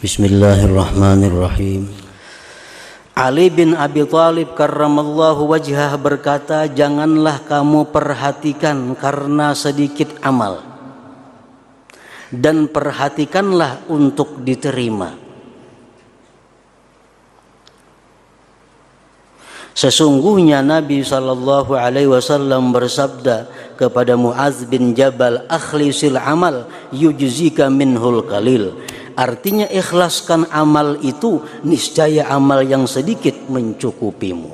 Bismillahirrahmanirrahim. Ali bin Abi Thalib karramallahu wajhah berkata, janganlah kamu perhatikan karena sedikit amal, dan perhatikanlah untuk diterima. Sesungguhnya Nabi sallallahu alaihi wasallam bersabda kepada Muaz bin Jabal, akhlisil amal yujzika minhul qalil. Artinya ikhlaskan amal itu, niscaya amal yang sedikit mencukupimu.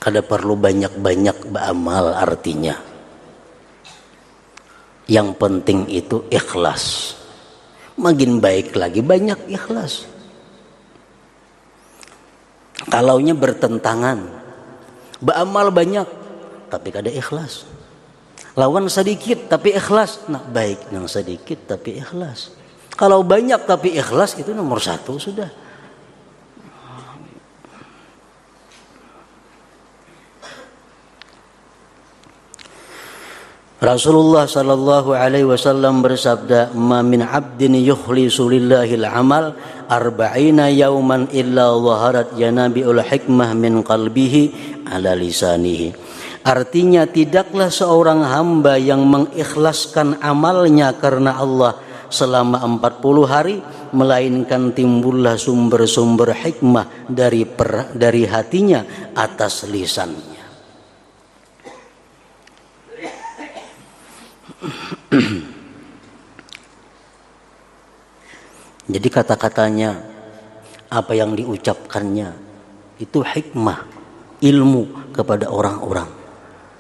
Kada perlu banyak-banyak beramal artinya. Yang penting itu ikhlas. Makin baik lagi banyak ikhlas. Kalaunya bertentangan, beramal banyak tapi kada ikhlas. Lawan sedikit tapi ikhlas, nah baik yang sedikit tapi ikhlas. Kalau banyak tapi ikhlas, itu nomor satu sudah. Rasulullah sallallahu alaihi wasallam bersabda, "Ma min 'abdin yukhlisu lillahil amal arba'ina yauman illa zaharat yanabiul hikmah min qalbihi ala lisanihi." Artinya tidaklah seorang hamba yang mengikhlaskan amalnya karena Allah selama 40 hari melainkan timbullah sumber-sumber hikmah dari hatinya atas lisannya. Jadi kata-katanya, apa yang diucapkannya itu hikmah, ilmu kepada orang-orang.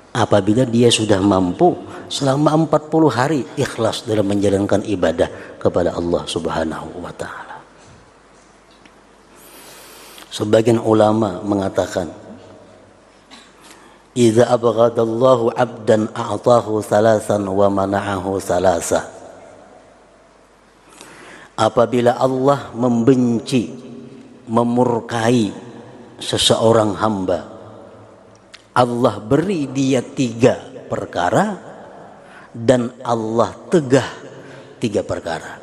Apabila dia sudah mampu selama 40 hari ikhlas dalam menjalankan ibadah kepada Allah Subhanahu wa taala. Sebagian ulama mengatakan, idza abghadallahu 'abdan a'tahu thalathan wa mana'ahu thalatha. Apabila Allah membenci, memurkai seseorang hamba, Allah beri dia 3 perkara dan Allah tegah 3 perkara.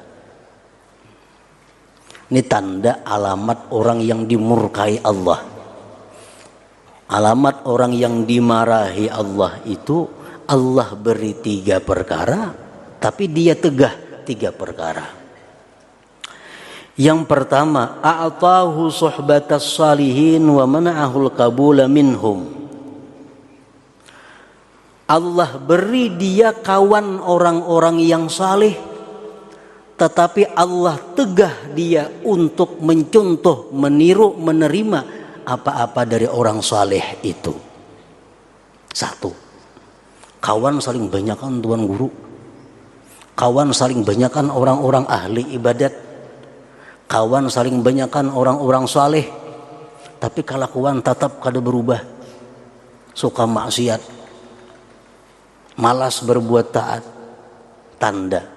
Ini tanda alamat orang yang dimurkai Allah. Alamat orang yang dimarahi Allah itu, Allah beri 3 perkara tapi dia tegah 3 perkara. Yang pertama, a'tahu suhbatas salihin wa mana'ahul qabula minhum. Allah beri dia kawan orang-orang yang saleh, tetapi Allah tegah dia untuk mencontoh, meniru, menerima apa-apa dari orang saleh itu. 1. Kawan saling banyakkan tuan guru. Kawan saling banyakkan orang-orang ahli ibadat. Kawan saling banyakkan orang-orang saleh. Tapi kelakuan tetap kada berubah. Suka maksiat, malas berbuat taat, tanda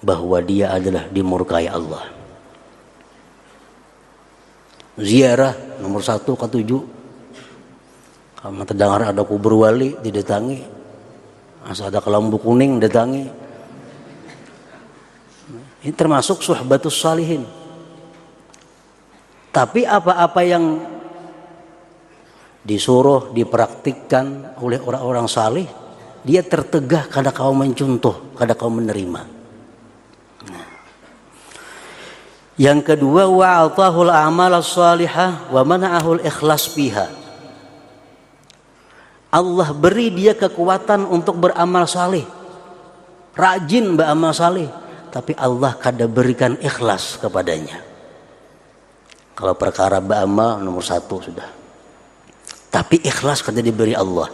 bahwa dia adalah dimurkai Allah. Ziarah nomor 1 ke-7. Kalau terdengar ada kubur wali didatangi, asal ada kelambu kuning datangi. Ini termasuk suhbatus salihin. Tapi apa-apa yang disuruh dipraktikkan oleh orang-orang saleh, dia tertegah kada kau mencontoh, kada kau menerima. Yang kedua, wa'atahul a'mal as-salihah wa mana'ahul ikhlas biha. Allah beri dia kekuatan untuk beramal saleh, rajin beramal saleh, tapi Allah kada berikan ikhlas kepadanya. Kalau perkara beramal nomor 1 sudah, tapi ikhlas kada diberi Allah,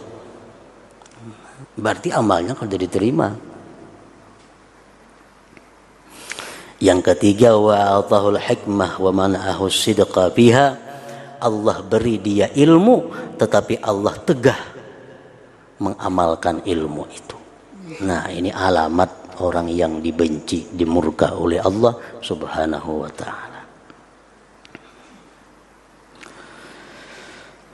berarti amalnya kada diterima. Yang ketiga, wa'atahul hikmah wa mana'ahu sidqa biha. Allah beri dia ilmu, tetapi Allah tegah mengamalkan ilmu itu. Nah, ini alamat orang yang dibenci, dimurka oleh Allah Subhanahu wa ta'ala.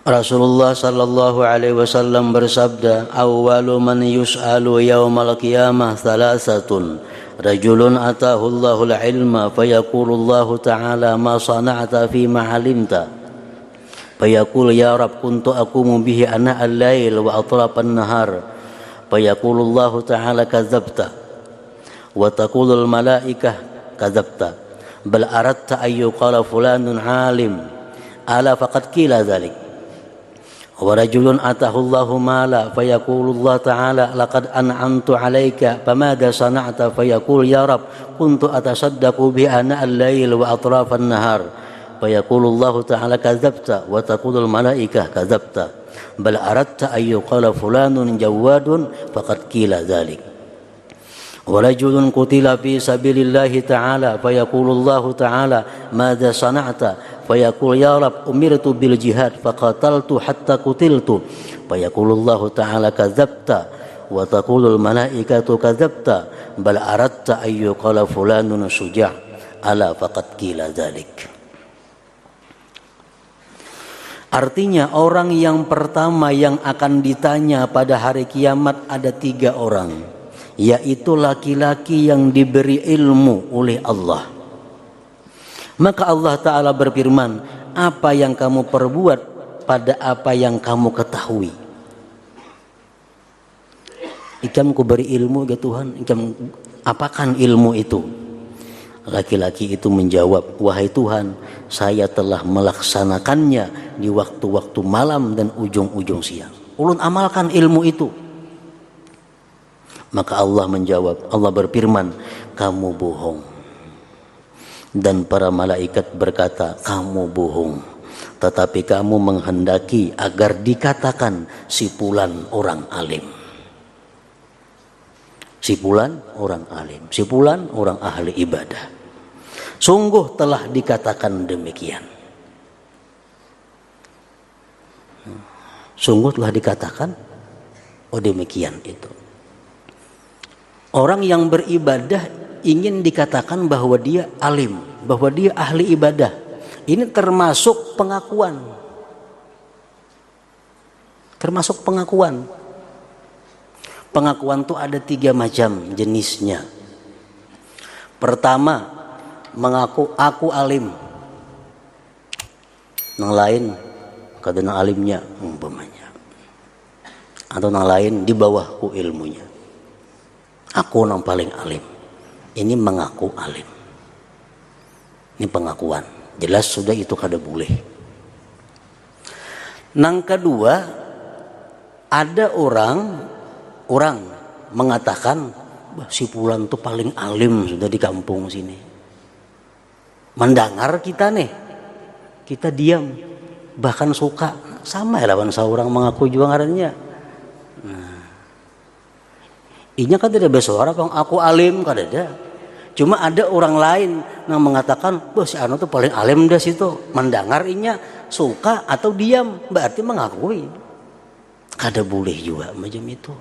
Rasulullah sallallahu alaihi wasallam bersabda, "Awwalu man yus'alu yaumal qiyamah thalathatun. Rajulun atahu Allahul ilma fayaqulu Allah ta'ala ma sana'ta fi ma 'alimta. Fayaqul ya Rabb kuntu aqumu bihi ana al-lail wa atrafan nahar. Fayaqulu Allah ta'ala kadzabta. Wa taqulul malaikah kadzabta. Bal aradta ayyuqala fulanun 'alim. Ala faqad qila dzalik. Wa rajulun atahu Allahu mala fayaqulu Allah ta'ala laqad an'amtu 'alaika famada sana'ta fayaqul ya Rabb kuntu atasaddaqu bi ana al-lail wa atrafan nahar fayaqulu Allah ta'ala kadzabta wa taqulul malaikah kadzabta bal aradta ayyuqala fulanun jawadun faqad qila dzalik. Wa rajulun qutila fi sabilillahi ta'ala fayaqulu Allah ta'ala madza sana'ta fayaqul ya Rab umirtu bil jihad faqataltu hatta qutiltu fayaqulullahu ta'ala kadzabta wa taqulul malaikatu kadzabta bal aradta ayyuqala fulanun suja' ala faqad qila dzalik. Artinya orang yang pertama yang akan ditanya pada hari kiamat ada 3 orang, yaitu laki-laki yang diberi ilmu oleh Allah. Maka Allah Ta'ala berfirman, apa yang kamu perbuat pada apa yang kamu ketahui. Ikam ku beri ilmu ya Tuhan, ikam apakan ilmu itu? Laki-laki itu menjawab, wahai Tuhan, saya telah melaksanakannya di waktu-waktu malam dan ujung-ujung siang. Ulun amalkan ilmu itu. Maka Allah menjawab, Allah berfirman, kamu bohong. Dan para malaikat berkata, kamu bohong, tetapi kamu menghendaki agar dikatakan si fulan orang alim. Si fulan orang alim, si fulan orang ahli ibadah. Sungguh telah dikatakan demikian. Sungguh telah dikatakan, oh demikian itu. Orang yang beribadah ingin dikatakan bahwa dia alim, bahwa dia ahli ibadah. Ini termasuk pengakuan. Termasuk pengakuan. Pengakuan itu ada 3 macam jenisnya. Pertama, mengaku aku alim. Yang lain kadang alimnya umpamanya. Atau yang lain di bawahku ilmunya. Aku yang paling alim. Ini mengaku alim. Ini pengakuan. Jelas sudah itu kada boleh. Nang kedua, ada orang mengatakan si fulan itu paling alim sudah di kampung sini. Mendengar kita nih, kita diam, bahkan suka sama ya lawan seorang mengaku juga ngarannya. Inya kan tidak bersuara, bang aku alim kan ada. Cuma ada orang lain yang mengatakan, wah si anu tuh paling alim dah situ. Mendengar inya suka atau diam, berarti mengakui. Kada boleh juga macam itu.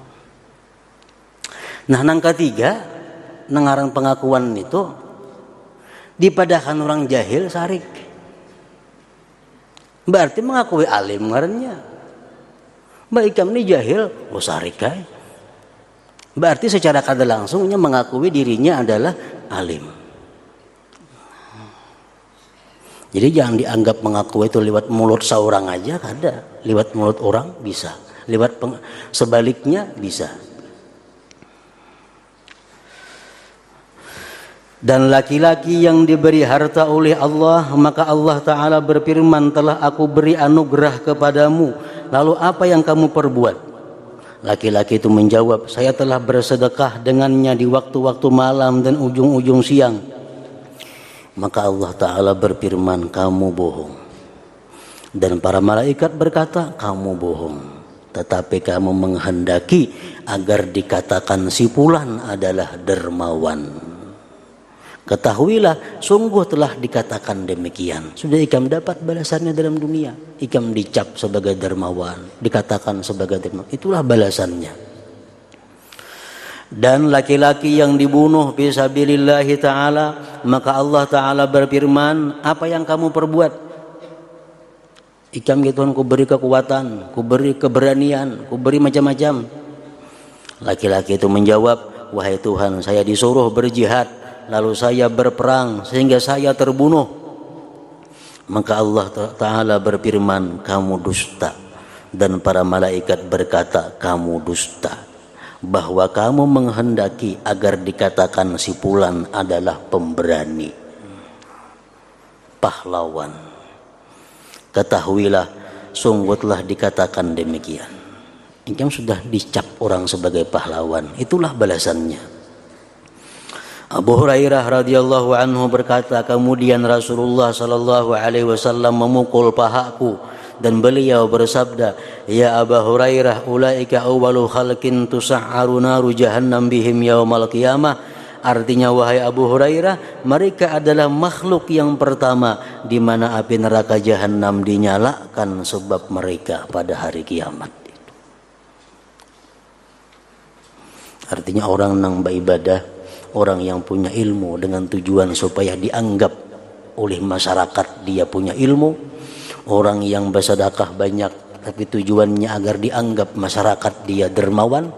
Nah, nang ketiga, nengarang pengakuan itu dipadakan orang jahil sarik. Berarti mengakui alim ngarannya. Mbak ikam ini jahil, oh sarik kai. Berarti secara kada langsungnya mengakui dirinya adalah alim. Jadi jangan dianggap mengakui itu lewat mulut seorang aja, kada. Lewat mulut orang bisa. Lewat sebaliknya bisa. Dan laki-laki yang diberi harta oleh Allah, maka Allah Ta'ala berfirman, telah aku beri anugerah kepadamu. Lalu apa yang kamu perbuat? Laki-laki itu menjawab, saya telah bersedekah dengannya di waktu-waktu malam dan ujung-ujung siang. Maka Allah Ta'ala berfirman, kamu bohong. Dan para malaikat berkata, kamu bohong. Tetapi kamu menghendaki agar dikatakan si fulan adalah dermawan. Ketahuilah, sungguh telah dikatakan demikian. Sudah ikam dapat balasannya dalam dunia. Ikam dicap sebagai dermawan, dikatakan sebagai dermawan. Itulah balasannya. Dan laki-laki yang dibunuh fisabilillahi ta'ala, maka Allah Ta'ala berfirman, apa yang kamu perbuat? Ikam ya Tuhan, ku beri kekuatan, ku beri keberanian, ku beri macam-macam. Laki-laki itu menjawab, wahai Tuhan, saya disuruh berjihad, lalu saya berperang sehingga saya terbunuh. Maka Allah Ta'ala berfirman, kamu dusta. Dan para malaikat berkata, kamu dusta. Bahwa kamu menghendaki agar dikatakan si fulan adalah pemberani, pahlawan. Ketahuilah, sungguhlah dikatakan demikian. Engkau sudah dicap orang sebagai pahlawan, itulah balasannya. Abu Hurairah radhiyallahu anhu berkata, kemudian Rasulullah sallallahu alaihi wasallam memukul pahaku dan beliau bersabda, ya Abu Hurairah, ulaika awwalu khalqin tusa'aru naru jahannam bihim yaumal qiyamah. Artinya, wahai Abu Hurairah, mereka adalah makhluk yang pertama di mana api neraka jahanam dinyalakan sebab mereka pada hari kiamat. Artinya orang yang beribadah, orang yang punya ilmu dengan tujuan supaya dianggap oleh masyarakat dia punya ilmu. Orang yang bersedekah banyak tapi tujuannya agar dianggap masyarakat dia dermawan.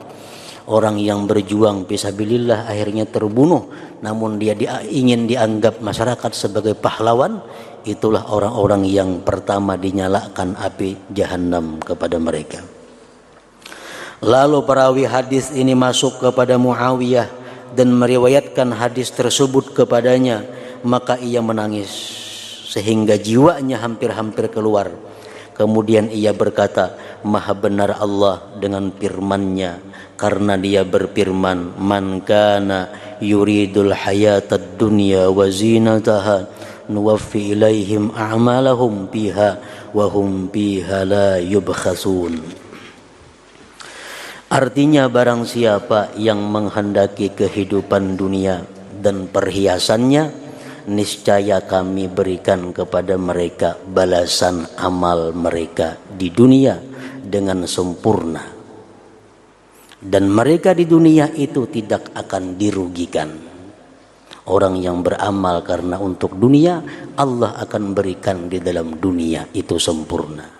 Orang yang berjuang fisabilillah akhirnya terbunuh namun dia ingin dianggap masyarakat sebagai pahlawan. Itulah orang-orang yang pertama dinyalakan api jahanam kepada mereka. Lalu perawi hadis ini masuk kepada Muawiyah dan meriwayatkan hadis tersebut kepadanya. Maka ia menangis sehingga jiwanya hampir-hampir keluar. Kemudian ia berkata, maha benar Allah dengan firman-Nya, karena dia berfirman, man kana yuridul hayatad dunya wa zinataha nuwaffi ilaihim a'malahum fiha wa hum fiha la yubkhasun. Artinya, barang siapa yang menghendaki kehidupan dunia dan perhiasannya, niscaya kami berikan kepada mereka balasan amal mereka di dunia dengan sempurna. Dan mereka di dunia itu tidak akan dirugikan. Orang yang beramal karena untuk dunia, Allah akan berikan di dalam dunia itu sempurna.